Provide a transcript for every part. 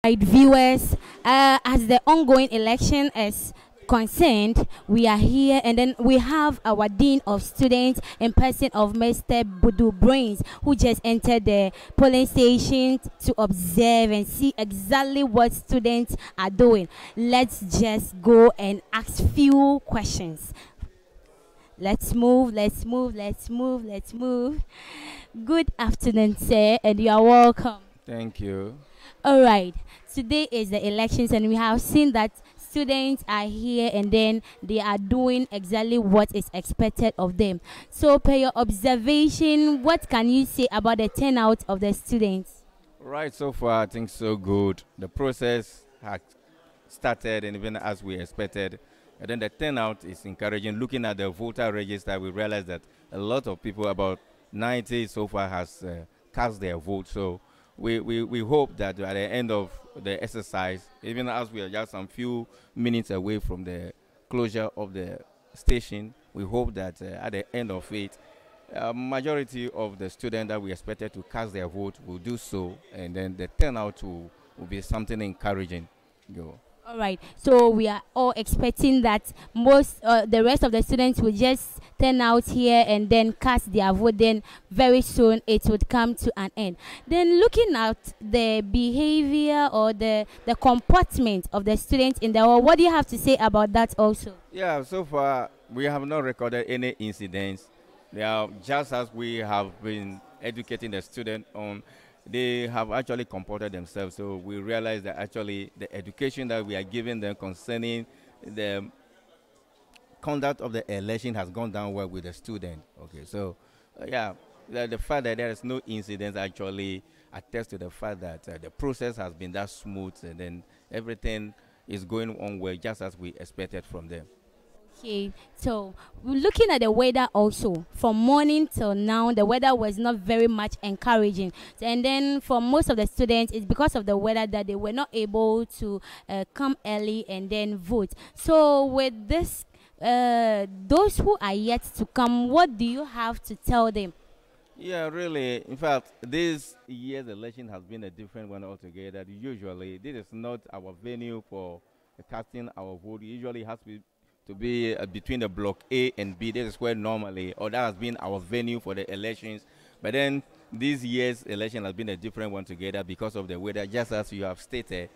Right, viewers, as the ongoing election is concerned, we are here and then we have our Dean of Students in person of Mr. Budu Brains, who just entered the polling station to observe and see exactly what students are doing. Let's just go and ask few questions. Let's move, let's move, let's move, let's move. Good afternoon, sir, and you are welcome. Thank you. All right. Today is the elections, and we have seen that students are here and then they are doing exactly what is expected of them. So, per your observation, what can you say about the turnout of the students? Right, so far I think so good. The process has started and even as we expected. And then the turnout is encouraging. Looking at the voter register, we realize that a lot of people, about 90 so far, has cast their vote. So we hope that at the end of the exercise, even as we are just some few minutes away from the closure of the station, we hope that at the end of it, majority of the students that we expected to cast their vote will do so, and then the turnout will be something encouraging. Go. All right. So we are all expecting that the rest of the students will just turn out here and then cast their vote. Then very soon it would come to an end. Then looking at the behavior or the comportment of the students in the hall, what do you have to say about that also? Yeah, so far we have not recorded any incidents. They are just as we have been educating the student on. They have actually comported themselves. So we realize that actually the education that we are giving them concerning the conduct of the election has gone down well with the student. Okay, so yeah, the fact that there is no incidents actually attests to the fact that the process has been that smooth, and then everything is going on well, just as we expected from them. Okay, so we're looking at the weather also. From morning till now, the weather was not very much encouraging. And then for most of the students, it's because of the weather that they were not able to come early and then vote. So with this, those who are yet to come, what do you have to tell them? Yeah, really. In fact, this year's election has been a different one altogether. Usually, this is not our venue for casting our vote. Usually, it has to be between the block A and B. This is where normally, or that has been our venue for the elections. But then this year's election has been a different one together because of the weather, just as you have stated.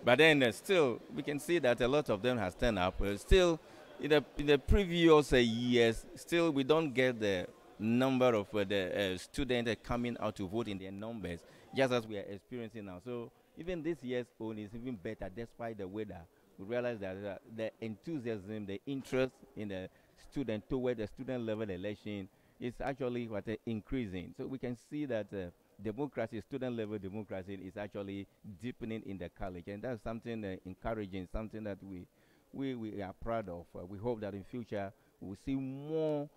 But then still, we can see that a lot of them has turned up. Still, in the previous years, still we don't get the number of the students coming out to vote in their numbers, just as we are experiencing now. So even this year's own is even better despite the weather. We realize that the enthusiasm, the interest in the student toward the student level election is actually increasing. So we can see that democracy, student level democracy, is actually deepening in the college, and that's something encouraging, something that we are proud of. We hope that in future we will see more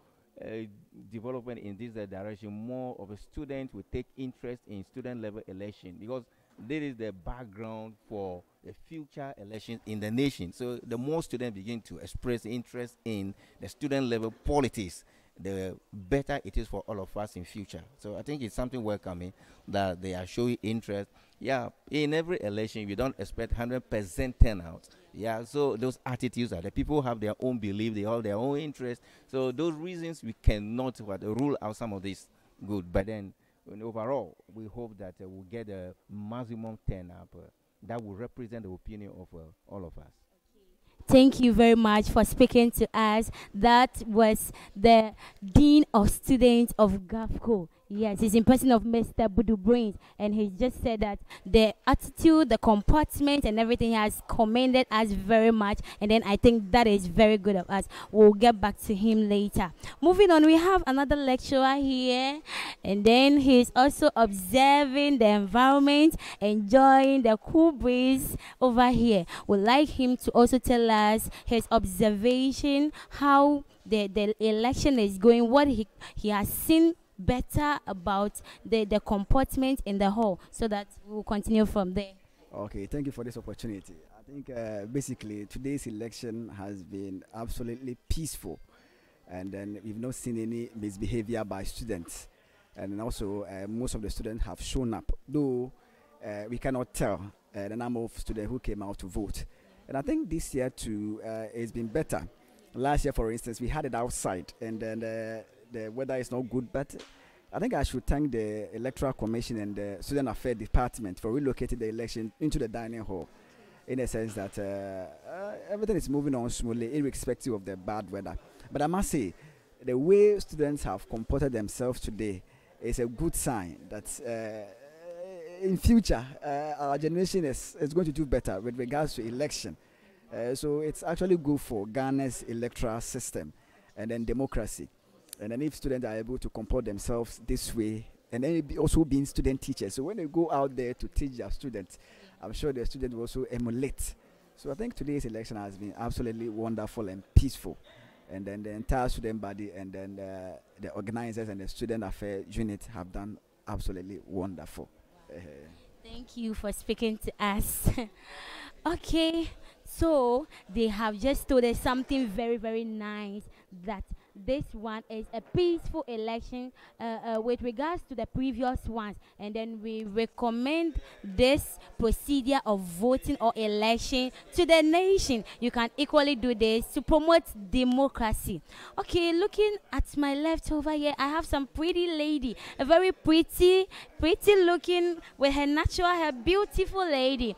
development in this direction. More of a student will take interest in student level election, because this is the background for the future elections in the nation. So the more students begin to express interest in the student level politics, the better it is for all of us in future. So I think it's something welcoming that they are showing interest. Yeah, in every election, we don't expect 100% turnout. Yeah, so those attitudes are the people have their own belief, they have their own interest. So those reasons we cannot rule out some of this good. But then overall, we hope that we'll get a maximum turnout that will represent the opinion of all of us. Thank you very much for speaking to us. That was the Dean of Students of Govco. Yes, he's in person of Mr. Budu Brains, and he just said that the attitude, the comportment, and everything has commended us very much. And then I think that is very good of us. We'll get back to him later. Moving on, we have another lecturer here, and then he's also observing the environment, enjoying the cool breeze over here. We'd like him to also tell us his observation, how the election is going, what he has seen better about the comportment in the hall, so that we'll continue from there. Okay, thank you for this opportunity. I think basically today's election has been absolutely peaceful, and then we've not seen any misbehavior by students, and also most of the students have shown up, though we cannot tell the number of students who came out to vote. And I think this year too, it's been better. Last year, for instance, we had it outside, and then the weather is not good. But I think I should thank the Electoral Commission and the Student Affairs Department for relocating the election into the dining hall, in a sense that everything is moving on smoothly, irrespective of the bad weather. But I must say, the way students have comported themselves today is a good sign that in future our generation is going to do better with regards to election. So it's actually good for Ghana's electoral system and then democracy. And then if students are able to comport themselves this way, and then also being student teachers. So when they go out there to teach their students, I'm sure the students will also emulate. So I think today's election has been absolutely wonderful and peaceful. And then the entire student body and then the organizers and the student affairs unit have done absolutely wonderful. Thank you for speaking to us. Okay, so they have just told us something very, very nice, that this one is a peaceful election with regards to the previous ones, and then we recommend this procedure of voting or election to the nation. You can equally do this to promote democracy. Okay, looking at my left over here, I have some pretty lady, a very pretty looking with her natural hair, beautiful lady.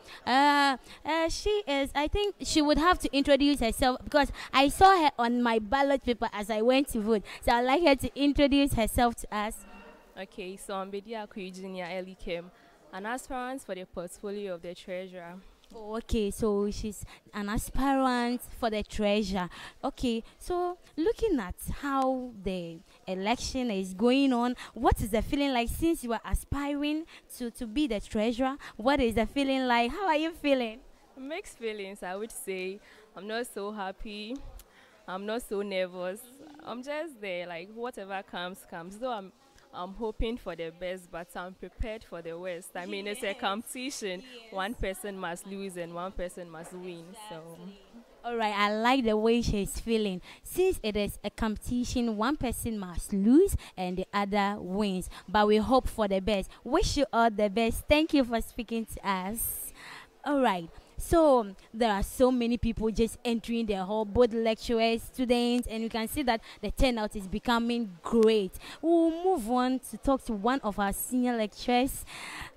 She is, I think she would have to introduce herself because I saw her on my ballot paper as I went to vote. So I'd like her to introduce herself to us. Okay, so I'm Bedia Junior Elikem, an aspirant for the portfolio of the treasurer. Oh, okay, so she's an aspirant for the treasurer. Okay, so looking at how the election is going on, what is the feeling like since you are aspiring to be the treasurer? What is the feeling like? How are you feeling? Mixed feelings, I would say. I'm not so happy. I'm not so nervous. I'm just there, like whatever comes. Though I'm hoping for the best, but I'm prepared for the worst. I mean, it's a competition. Yes. One person must lose and one person must win. So. All right, I like the way she's feeling. Since it is a competition, one person must lose and the other wins. But we hope for the best. Wish you all the best. Thank you for speaking to us. All right. So there are so many people just entering the hall, both lecturers, students, and you can see that the turnout is becoming great. We'll move on to talk to one of our senior lecturers,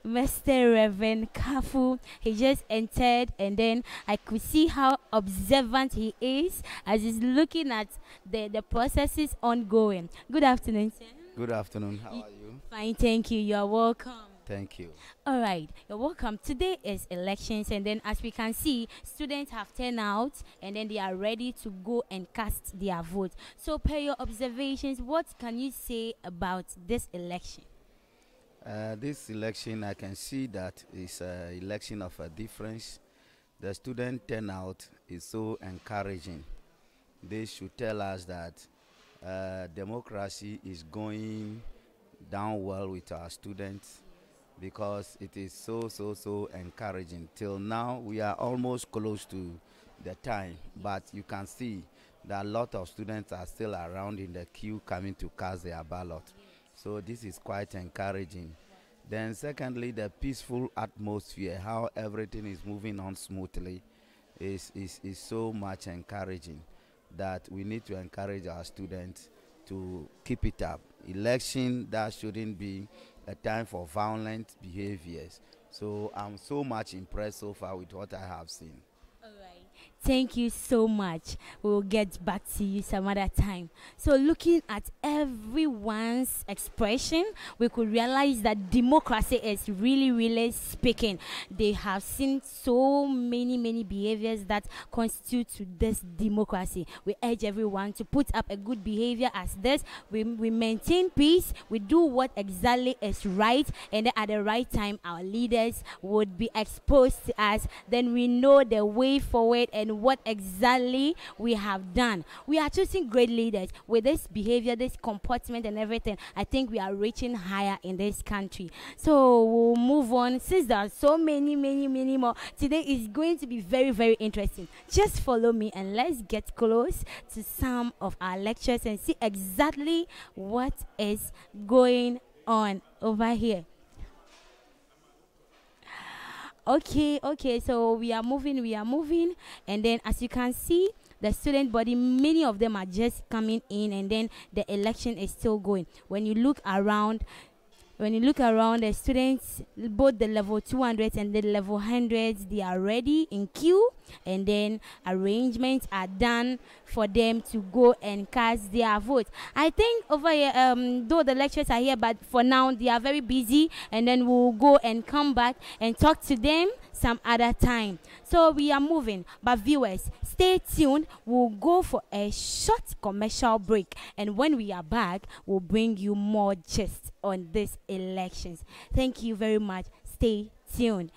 Mr. Reverend Kafu. He just entered, and then I could see how observant he is as he's looking at the processes ongoing. Good afternoon, sir. Good afternoon. How are you? Fine, thank you. You are welcome. Thank you. All right, you're welcome. Today is elections, and then as we can see, students have turned out, and then they are ready to go and cast their vote. So, per your observations, what can you say about this election? This election, I can see that it's an election of a difference. The student turnout is so encouraging. They should tell us that democracy is going down well with our students, because it is so encouraging. Till now, we are almost close to the time, but you can see that a lot of students are still around in the queue coming to cast their ballot. So this is quite encouraging. Then secondly, the peaceful atmosphere, how everything is moving on smoothly, is so much encouraging that we need to encourage our students to keep it up. Election, that shouldn't be a time for violent behaviors. So I'm so much impressed so far with what I have seen. All right. Thank you so much. We'll get back to you some other time. So looking at everyone's expression, we could realize that democracy is really speaking. They have seen so many behaviors that constitute to this democracy. We urge everyone to put up a good behavior as this. We maintain peace. We do what exactly is right, and then at the right time, our leaders would be exposed to us. Then we know the way forward and what exactly we have done. We are choosing great leaders with this behavior, this comportment and everything. I think we are reaching higher in this country. So we'll move on. Since there are so many more, today is going to be very interesting. Just follow me and let's get close to some of our lectures and see exactly what is going on over here. Okay, so we are moving, and then as you can see, the student body, many of them are just coming in, and then the election is still going. When you look around, the students, both the level 200s and the level 100s, they are ready in queue, and then arrangements are done for them to go and cast their vote. I think over here, though the lecturers are here, but for now they are very busy, and then we'll go and come back and talk to them some other time. So we are moving, but viewers, stay tuned. We'll go for a short commercial break, and when we are back, we'll bring you more gist on these elections. Thank you very much. Stay tuned.